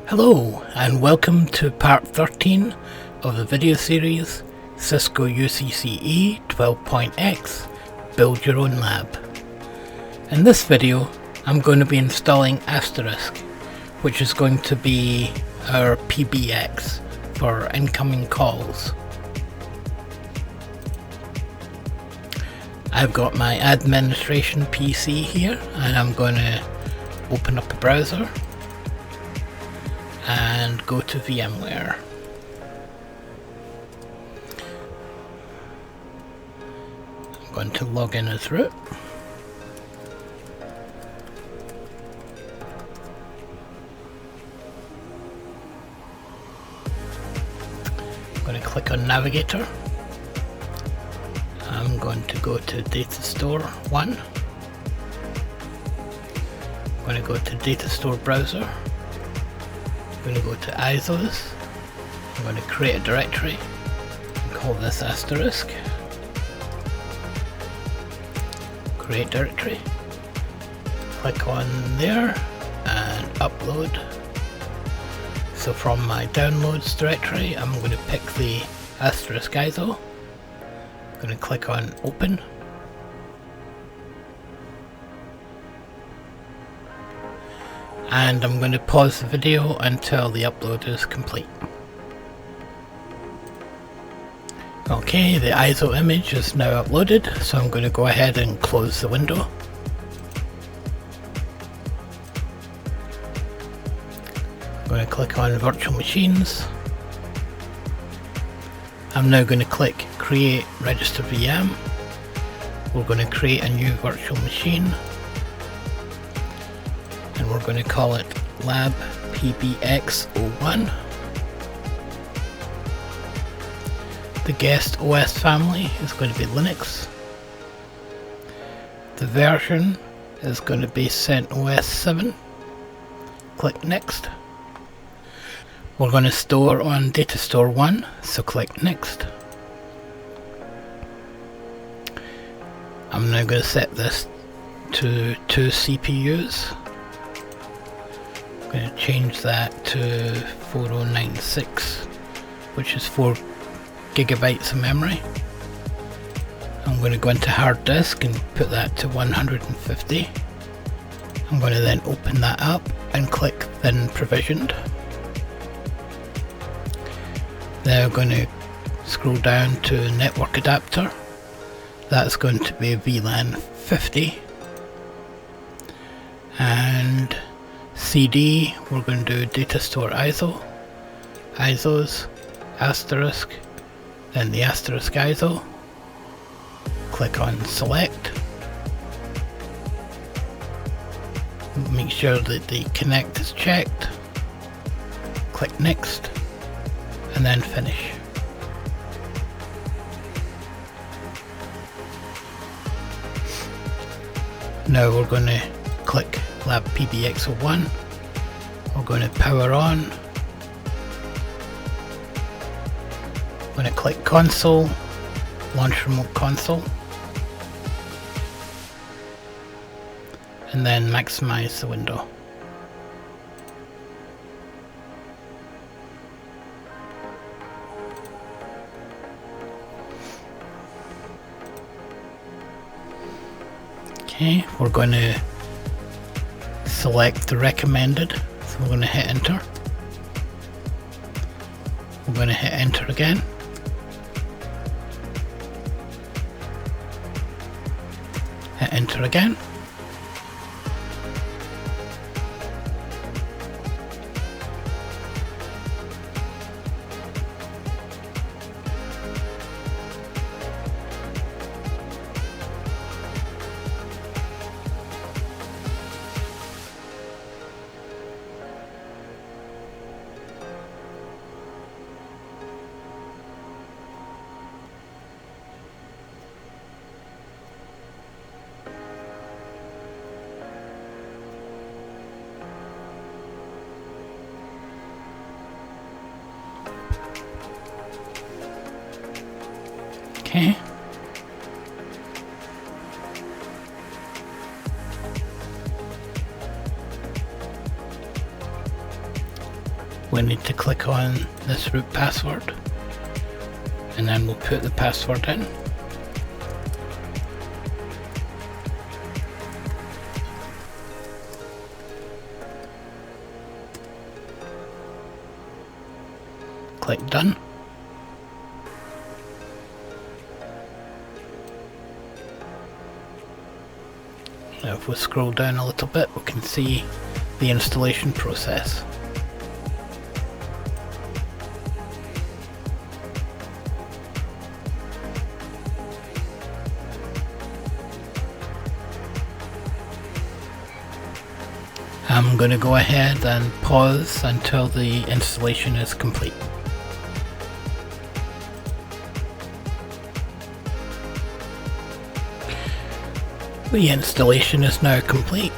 Hello and welcome to part 13 of the video series Cisco UCCE 12.X Build Your Own Lab. In this video I'm going to be installing Asterisk, which is going to be our PBX for incoming calls. I've got my administration PC here and I'm going to open up a browser and go to VMware. I'm going to log in as root. I'm going to click on Navigator. I'm going to go to Data Store 1. I'm going to go to Data Store Browser. I'm going to go to ISOs. I'm going to create a directory and call this Asterisk. Create directory. Click on there and upload. So from my downloads directory, I'm going to pick the Asterisk ISO. I'm going to click on open. And I'm going to pause the video until the upload is complete. Okay, the ISO image is now uploaded, so I'm going to go ahead and close the window. I'm going to click on virtual machines. I'm now going to click create register VM. We're going to create a new virtual machine. And we're going to call it Lab PBX01. The guest OS family is going to be Linux. The version is going to be CentOS 7. Click Next. We're going to store on Data Store 1, so click Next. I'm now going to set this to 2 CPUs. I'm going to change that to 4096, which is 4 gigabytes of memory. I'm going to go into hard disk and put that to 150. I'm going to then open that up and click Thin Provisioned. Then I'm going to scroll down to Network Adapter. That's going to be VLAN 50. And CD, we're going to do Data Store ISO, ISOs, Asterisk, then the Asterisk ISO. Click on Select. Make sure that the Connect is checked. Click Next, and then Finish. Now we're going to click Lab PBX01. We're going to power on. I'm going to click Console, launch Remote Console, and then maximize the window. Okay, we're going to select the recommended, so we're going to hit enter. We're going to hit enter again. Hit enter again. Okay. we need to click on this root password, and then we'll put the password in. Click done. Now if we scroll down a little bit, we can see the installation process. I'm going to go ahead and pause until the installation is complete. The installation is now complete,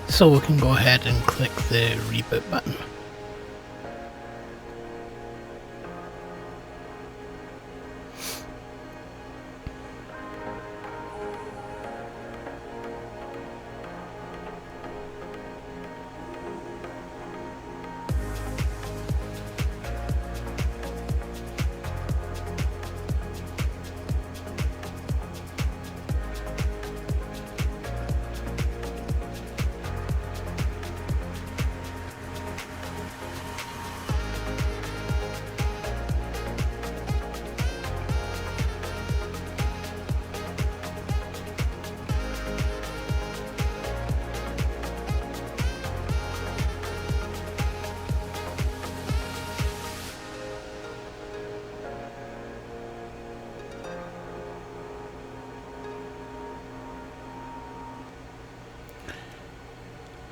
so we can go ahead and click the reboot button.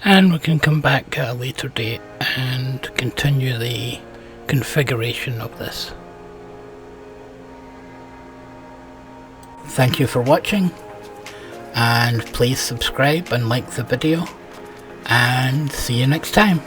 And we can come back at a later date and continue the configuration of this. Thank you for watching, and please subscribe and like the video, and see you next time.